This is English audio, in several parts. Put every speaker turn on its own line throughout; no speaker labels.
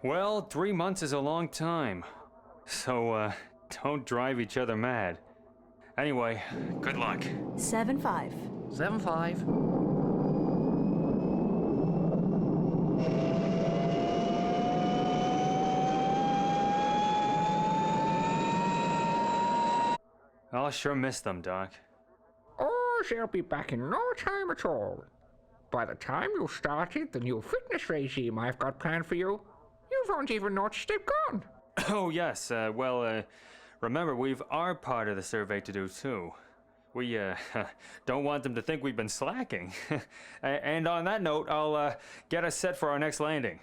Well, 3 months is a long time, so don't drive each other mad. Anyway, good luck.
7-5.
7-5.
I'll sure miss them, Doc.
Oh, they'll be back in no time at all. By the time you started the new fitness regime I've got planned for you, you won't even notice they've gone.
Oh, yes, remember, we've our part of the survey to do, too. We, don't want them to think we've been slacking. And on that note, I'll, get us set for our next landing.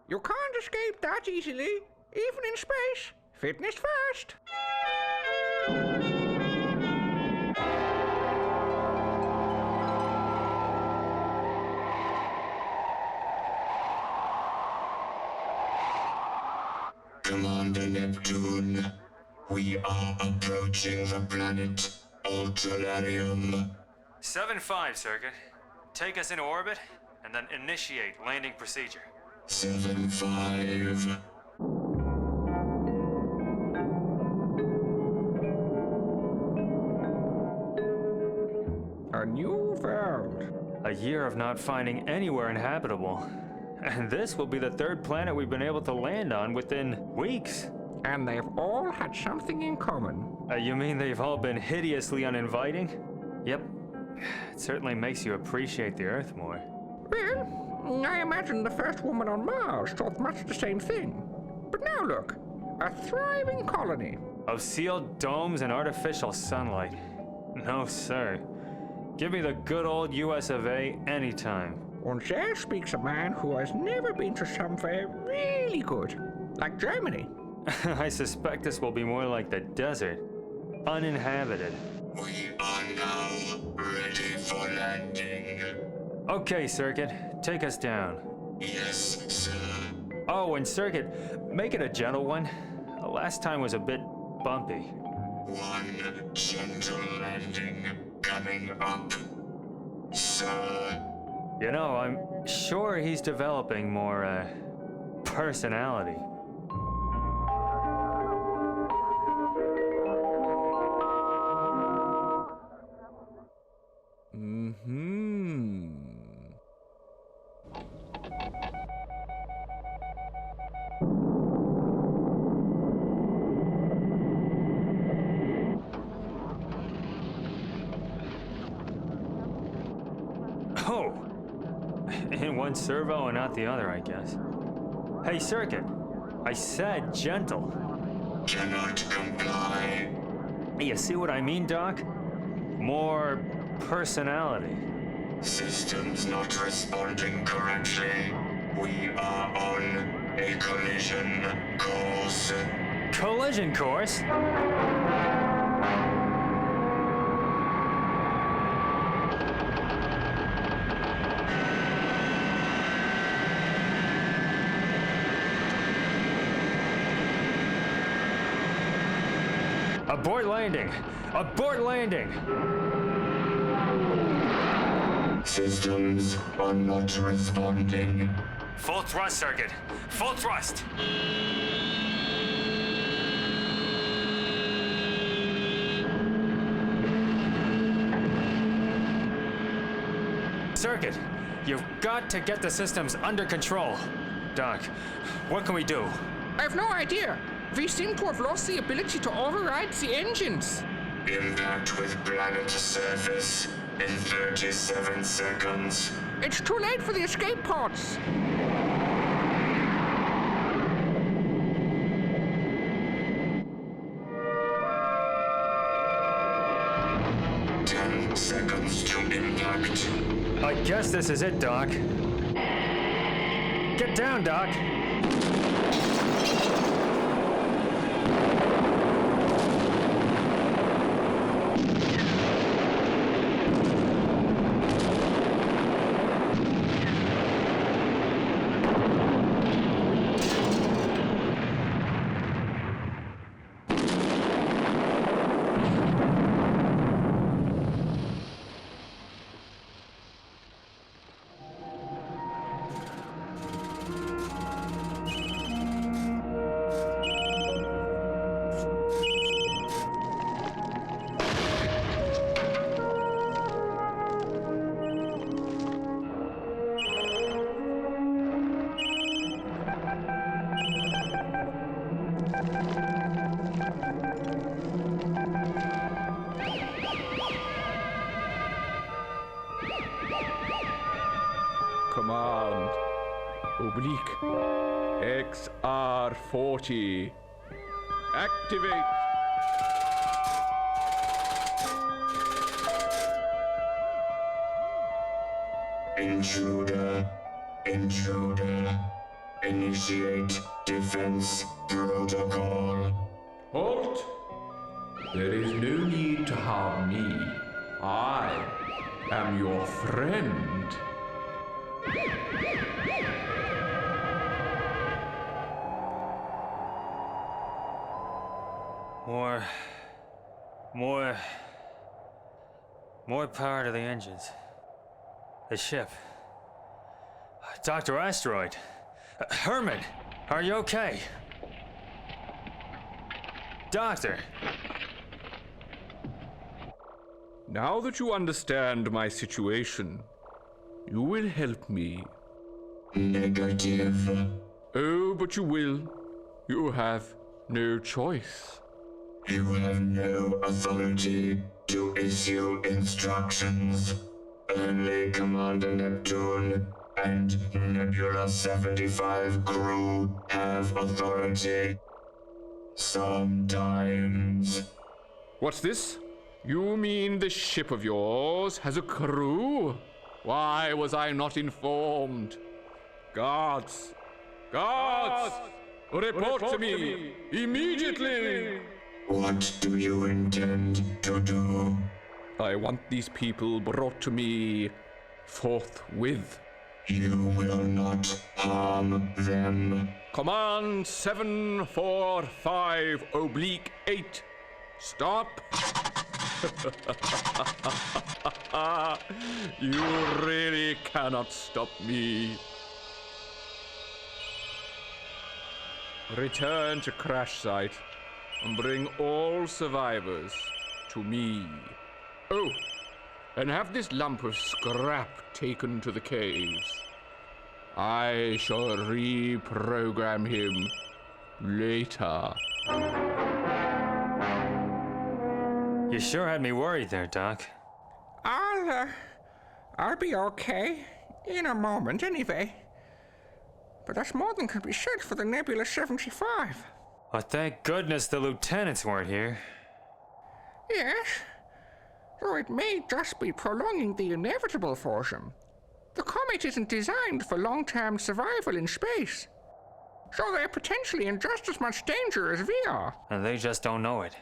You can't escape that easily, even in space. Fitness first.
Commander Neptune, we are approaching the planet Ultralarium.
7-5, Circuit. Take us into orbit, and then initiate landing procedure.
7-5.
A new world.
A year of not finding anywhere inhabitable. And this will be the third planet we've been able to land on within weeks.
And they've all had something in common.
You mean they've all been hideously uninviting? Yep. It certainly makes you appreciate the Earth more.
Well, I imagine the first woman on Mars thought much the same thing. But now look, a thriving colony.
Of sealed domes and artificial sunlight. No, sir. Give me the good old US of A anytime.
And there speaks a man who has never been to somewhere really good, like Germany.
I suspect this will be more like the desert. Uninhabited.
We are now ready for landing.
Okay, Circuit. Take us down.
Yes, sir.
Oh, and Circuit, make it a gentle one. The last time was a bit bumpy.
One gentle landing coming up, sir.
You know, I'm sure he's developing more, personality. Oh! In one servo and not the other, I guess. Hey, Circuit. I said gentle.
Cannot comply.
You see what I mean, Doc? More personality.
Systems not responding correctly. We are on a collision course.
Collision course? Abort landing! Abort landing!
Systems are not responding.
Full thrust, Circuit. Full thrust! Circuit, you've got to get the systems under control. Doc, what can we do?
I have no idea. We seem to have lost the ability to override the engines.
Impact with planet surface in 37 seconds.
It's too late for the escape pods.
Seconds to impact.
I guess this is it, Doc. Get down, Doc.
Command oblique XR40. Activate.
Intruder. Initiate defense protocol.
Halt! There is no need to harm me. I am your friend.
More power to the engines. The ship. Dr. Asteroid. Herman, are you okay? Doctor.
Now that you understand my situation, you will help me.
Negative.
Oh, but you will. You have no choice.
You have no authority to issue instructions. Only Commander Neptune and Nebula-75 crew have authority. Sometimes.
What's this? You mean this ship of yours has a crew? Why was I not informed? Guards! Guards! Report to me! Immediately!
What do you intend to do?
I want these people brought to me forthwith.
You will not harm them.
Command 745/8. Stop! You really cannot stop me. Return to crash site and bring all survivors to me. Oh, and have this lump of scrap taken to the caves. I shall reprogram him later.
You sure had me worried there, Doc.
I'll be okay. In a moment, anyway. But that's more than can be said for the Nebula-75.
Oh, thank goodness the lieutenants weren't here.
Yes, though it may just be prolonging the inevitable for them. The comet isn't designed for long-term survival in space, so they're potentially in just as much danger as we are.
And they just don't know it.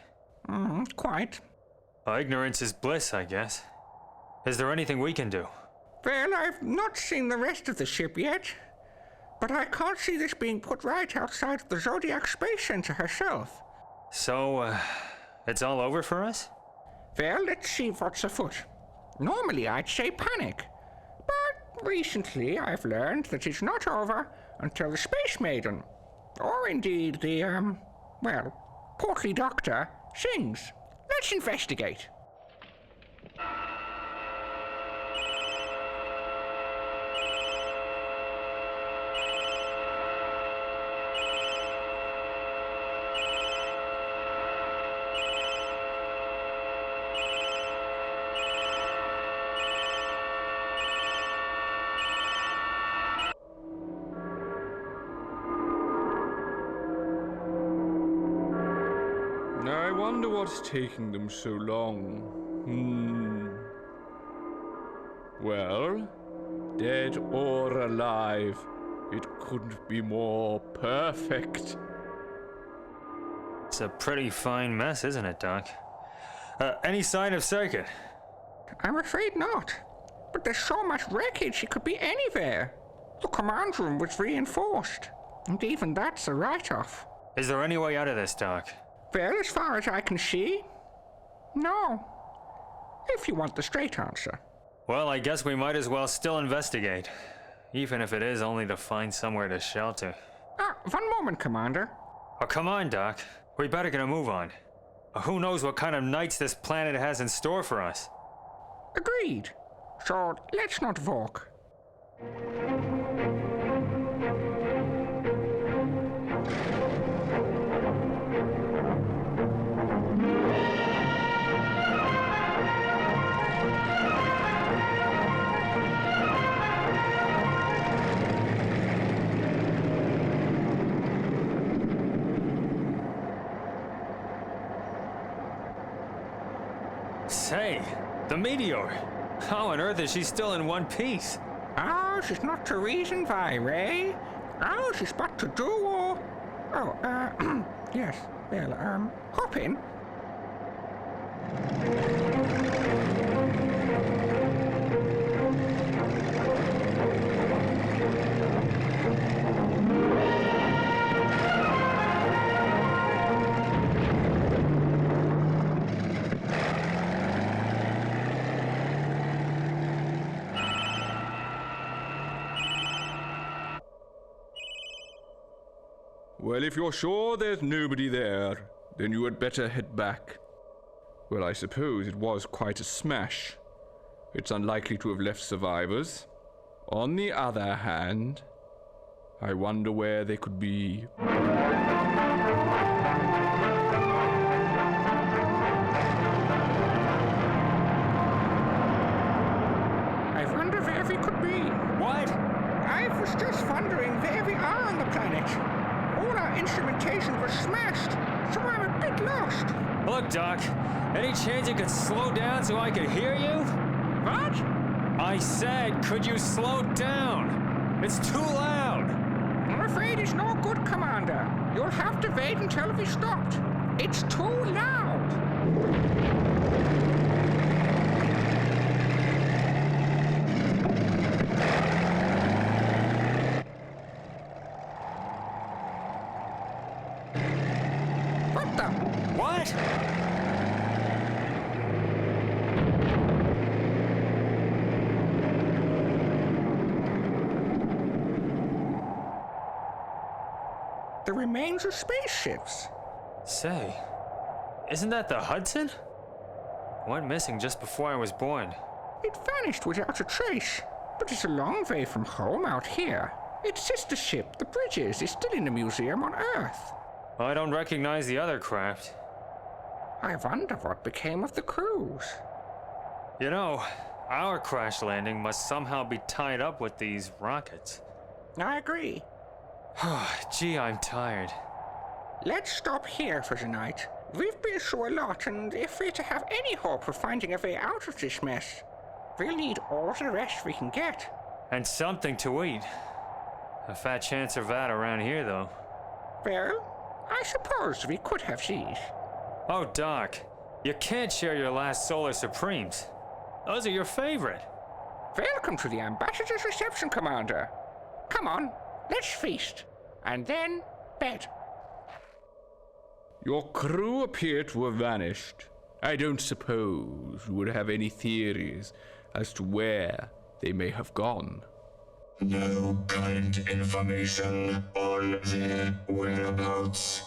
Quite.
Ignorance is bliss, I guess. Is there anything we can do?
Well, I've not seen the rest of the ship yet, but I can't see this being put right outside of the Zodiac Space Center herself.
So, it's all over for us?
Well, let's see what's afoot. Normally I'd say panic, but recently I've learned that it's not over until the Space Maiden, or indeed the, portly doctor, sings. Let's investigate.
I wonder what's taking them so long. Well, dead or alive, it couldn't be more perfect.
It's a pretty fine mess, isn't it, Doc? Any sign of circuit?
I'm afraid not. But there's so much wreckage it could be anywhere. The command room was reinforced, and even that's a write-off.
Is there any way out of this, Doc?
Well, as far as I can see, no. If you want the straight answer.
Well, I guess we might as well still investigate. Even if it is only to find somewhere to shelter.
One moment, Commander.
Oh, come on, Doc. We better get a move on. Who knows what kind of nights this planet has in store for us?
Agreed. So, let's not walk.
Say, the meteor. How on earth is she still in one piece?
Ours is not the reason why, Ray. Ours is but to do or... Oh, yes. Well, hop in.
Well, if you're sure there's nobody there, then you had better head back. Well, I suppose it was quite a smash. It's unlikely to have left survivors. On the other hand, I wonder where they could be.
I wonder where we could be.
What?
I was just wondering where we are on the planet. All our instrumentation was smashed, so I'm a bit lost.
Look, Doc, any chance you could slow down so I could hear you?
What?
I said, could you slow down? It's too loud.
I'm afraid it's no good, Commander. You'll have to wait until we stopped. It's too loud. What the?
What?
The remains of spaceships.
Say, isn't that the Hudson? Went missing just before I was born.
It vanished without a trace, but it's a long way from home out here. Its sister ship, the Bridges, is still in the museum on Earth.
I don't recognize the other craft.
I wonder what became of the crews.
You know, our crash landing must somehow be tied up with these rockets.
I agree.
Gee, I'm tired.
Let's stop here for the night. We've been through a lot, and if we're to have any hope of finding a way out of this mess, we'll need all the rest we can get.
And something to eat. A fat chance of that around here, though.
Well, I suppose we could have these.
Oh, Doc, you can't share your last Solar Supremes. Those are your favorite.
Welcome to the Ambassador's reception, Commander. Come on, let's feast, and then bed.
Your crew appear to have vanished. I don't suppose you would have any theories as to where they may have gone.
No current information on their whereabouts.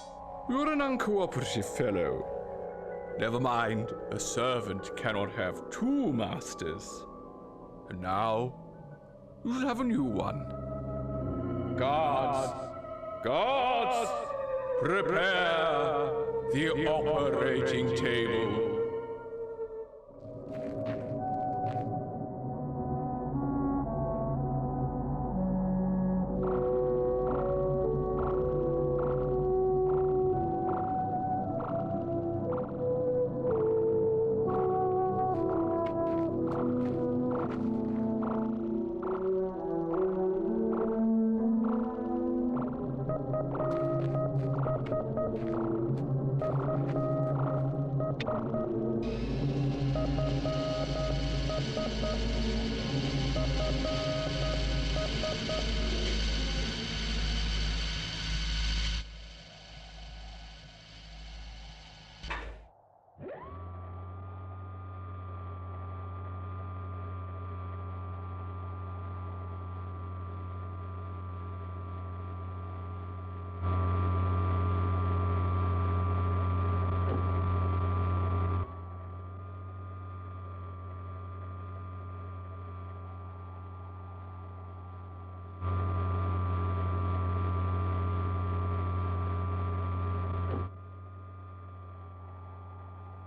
You're an uncooperative fellow. Never mind, a servant cannot have two masters. And now, you shall have a new one. Guards! Guards! Prepare the operating table.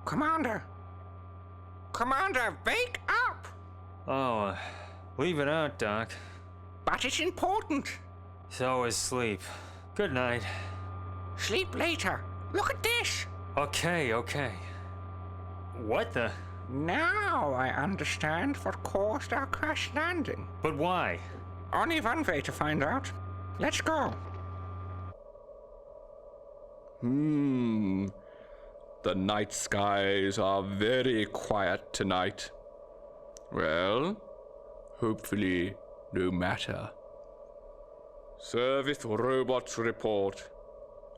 Commander! Commander, wake up!
Oh, leave it out, Doc.
But it's important.
So is sleep. Good night.
Sleep later. Look at this.
Okay. What the?
Now I understand what caused our crash landing.
But why?
Only one way to find out. Let's go.
The night skies are very quiet tonight. Well, hopefully no matter. Service robots report.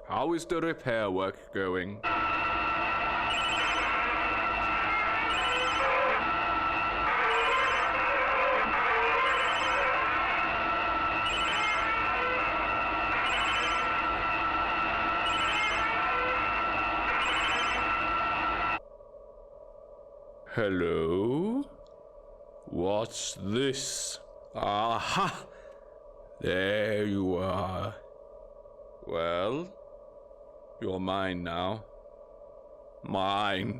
How is the repair work going? Hello? What's this? Aha! There you are. Well, you're mine now. Mine.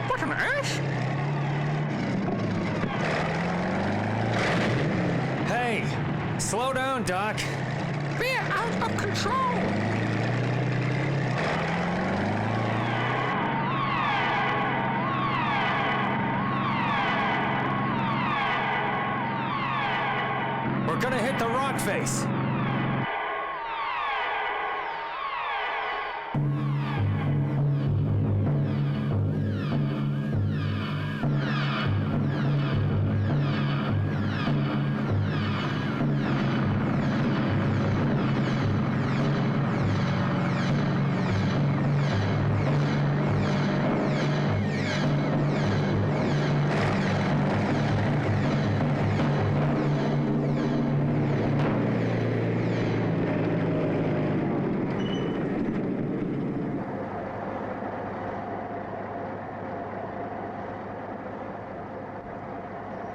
What on earth?
Hey! Slow down, Doc.
We're out of control.
We're gonna hit the rock face.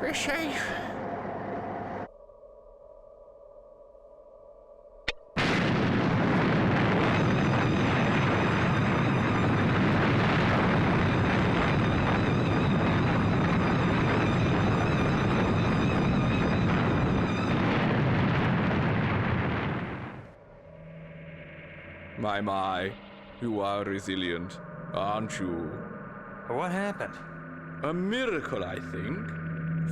We're safe.
My, you are resilient, aren't you?
What happened?
A miracle, I think.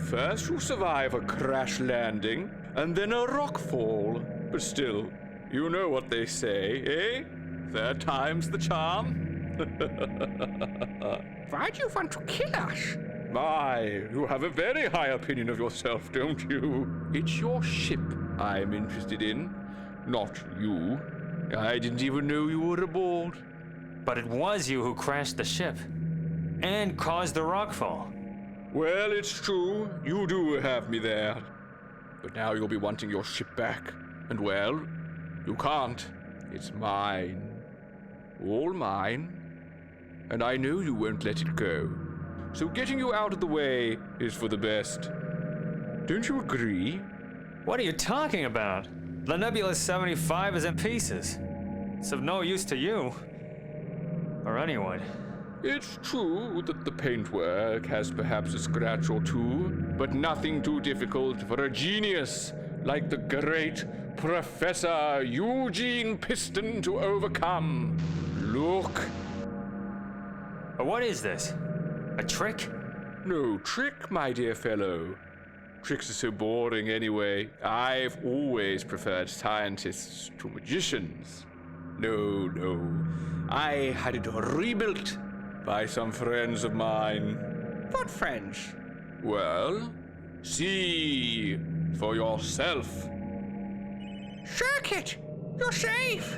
First you survive a crash landing, and then a rock fall. But still, you know what they say, eh? Third time's the charm.
Why do you want to kill us?
My, you have a very high opinion of yourself, don't you? It's your ship I'm interested in, not you. I didn't even know you were aboard.
But it was you who crashed the ship. And caused the rockfall.
Well, it's true. You do have me there. But now you'll be wanting your ship back. And well, you can't. It's mine. All mine. And I know you won't let it go. So getting you out of the way is for the best. Don't you agree?
What are you talking about? The Nebula-75 is in pieces. It's of no use to you. Or anyone.
It's true that the paintwork has perhaps a scratch or two, but nothing too difficult for a genius like the great Professor Eugene Piston to overcome. Look.
What is this? A trick?
No trick, my dear fellow. Tricks are so boring anyway. I've always preferred scientists to magicians. No. I had it rebuilt by some friends of mine.
What friends?
Well, see for yourself.
Circuit! You're safe!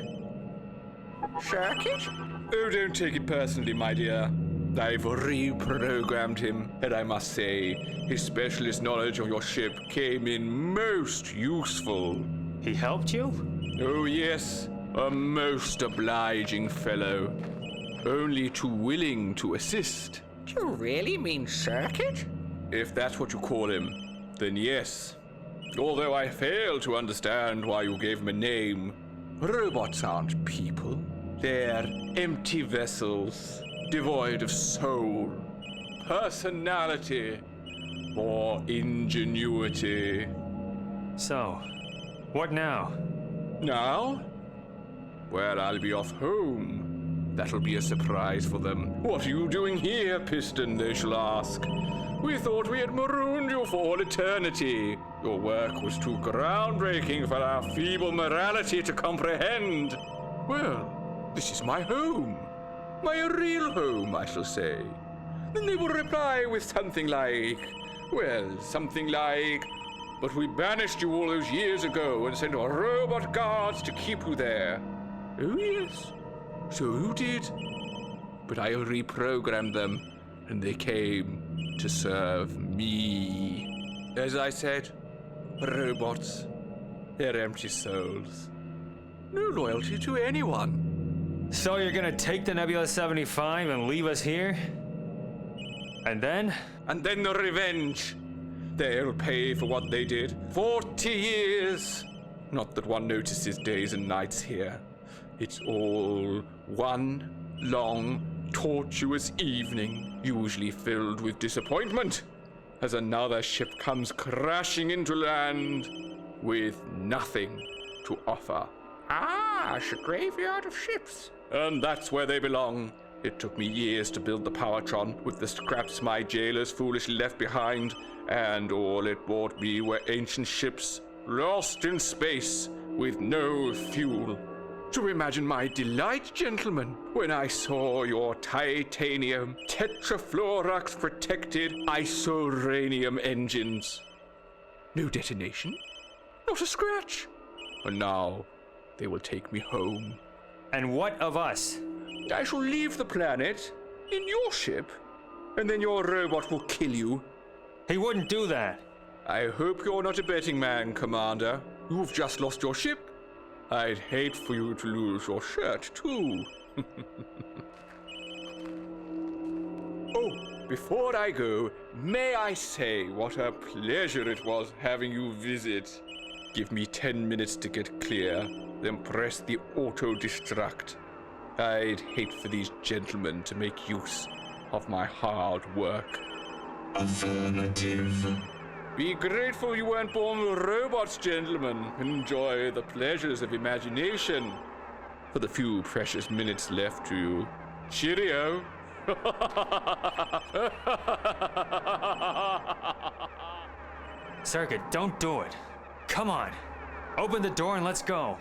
Circuit?
Oh, don't take it personally, my dear. I've reprogrammed him, and I must say, his specialist knowledge of your ship came in most useful.
He helped you?
Oh, yes, a most obliging fellow. Only too willing to assist.
Do you really mean Circuit?
If that's what you call him, then yes. Although I fail to understand why you gave him a name. Robots aren't people. They're empty vessels, devoid of soul, personality, or ingenuity.
So, what now?
Now? Well, I'll be off home. That'll be a surprise for them. What are you doing here, Piston, they shall ask. We thought we had marooned you for all eternity. Your work was too groundbreaking for our feeble morality to comprehend. Well, this is my home. My real home, I shall say. Then they will reply with something like, but we banished you all those years ago and sent our robot guards to keep you there. Oh yes, so you did. But I reprogrammed them, and they came to serve me. As I said, robots, they're empty souls. No loyalty to anyone.
So you're gonna take the Nebula-75 and leave us here? And then?
And then the revenge. They'll pay for what they did. 40 years. Not that one notices days and nights here. It's all one long, tortuous evening, usually filled with disappointment, as another ship comes crashing into land with nothing to offer.
Ah, it's a graveyard of ships.
And that's where they belong. It took me years to build the Powertron with the scraps my jailers foolishly left behind, and all it brought me were ancient ships lost in space with no fuel. So imagine my delight, gentlemen, when I saw your titanium tetrafluorux protected isoranium engines. No detonation, not a scratch. And now they will take me home.
And what of us?
I shall leave the planet in your ship, and then your robot will kill you.
He wouldn't do that.
I hope you're not a betting man, Commander. You've just lost your ship. I'd hate for you to lose your shirt, too. Oh, before I go, may I say what a pleasure it was having you visit. Give me 10 minutes to get clear, then press the auto-destruct. I'd hate for these gentlemen to make use of my hard work.
Affirmative.
Be grateful you weren't born with robots, gentlemen. Enjoy the pleasures of imagination. For the few precious minutes left to you. Cheerio.
Circuit, don't do it. Come on. Open the door and let's go.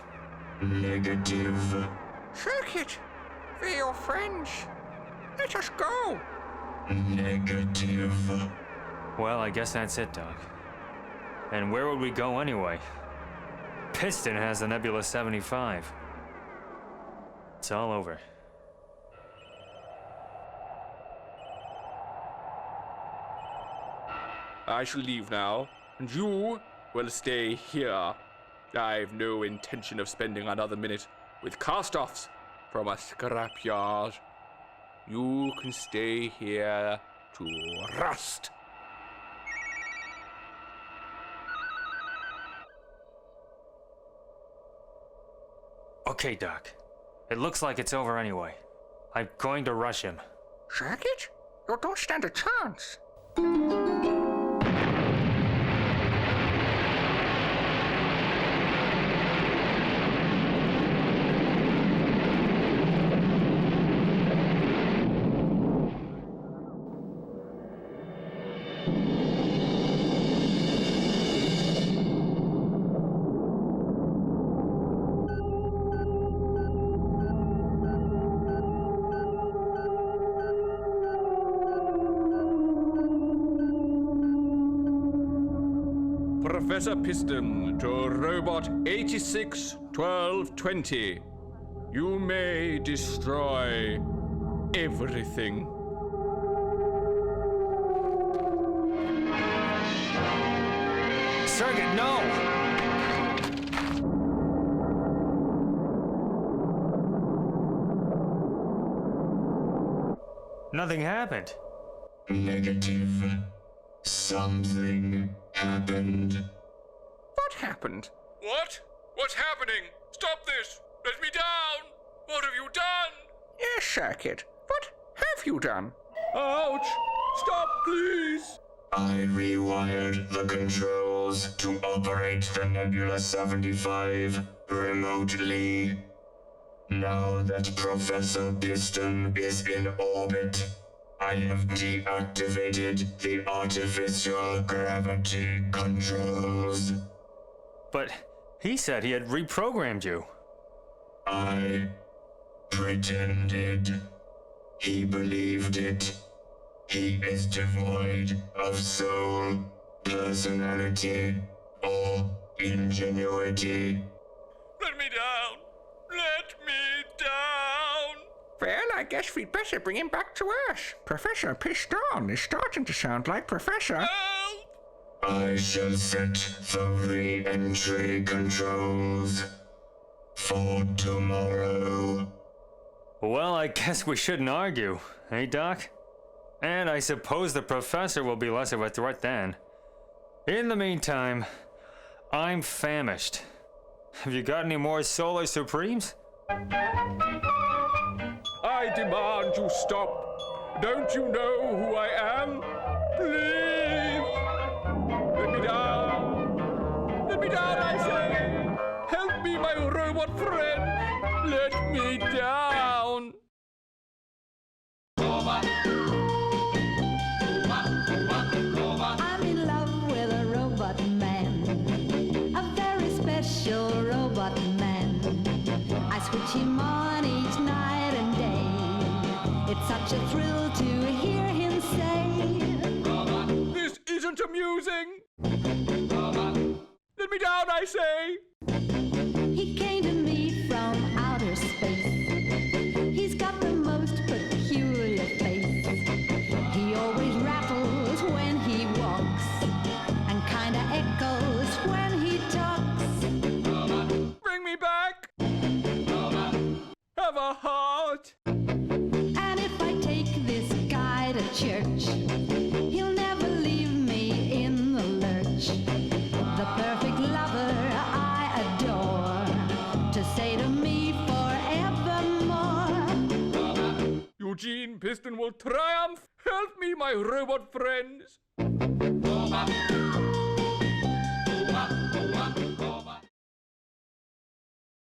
Negative.
Circuit, we're your friends. Let us go.
Negative.
Well, I guess that's it, Doc. And where would we go anyway? Piston has the Nebula-75. It's all over.
I shall leave now, and you will stay here. I've no intention of spending another minute with cast-offs from a scrapyard. You can stay here to rust.
Okay, Doc. It looks like it's over anyway. I'm going to rush him.
Wreckage? You don't stand a chance.
Professor Piston to Robot 861220. You may destroy everything.
Circuit, no! Nothing happened.
Negative. Something happened.
What happened?
What? What's happening? Stop this! Let me down! What have you done?
Yes, Circuit. What have you done?
Ouch! Stop, please!
I rewired the controls to operate the Nebula-75 remotely. Now that Professor Piston is in orbit, I have deactivated the artificial gravity controls.
But he said he had reprogrammed you.
I pretended. He believed it. He is devoid of soul, personality, or ingenuity.
Let me down! Let me down!
Well, I guess we'd better bring him back to Earth. Professor Piston is starting to sound like Professor.
Help!
I shall set the re-entry controls for tomorrow.
Well, I guess we shouldn't argue, eh, Doc? And I suppose the professor will be less of a threat then. In the meantime, I'm famished. Have you got any more Solar Supremes?
I demand you stop. Don't you know who I am? Please! Let me down! Let me down, I say! Help me, my robot friend! Let me down!
I'm in love with a robot man, a very special robot man. I switch him on each night and day. It's such a thrill to hear him say,
This isn't amusing! Let me down, I say!
he came to me from outer space. He's got the most peculiar face. He always rattles when he walks and kinda echoes when he talks.
Bring me back! Have a heart!
And if I take this guy to church, he'll never leave me in the lurch. The perfect lover I adore, to say to me forevermore.
Eugene Piston will triumph! Help me, my robot friends!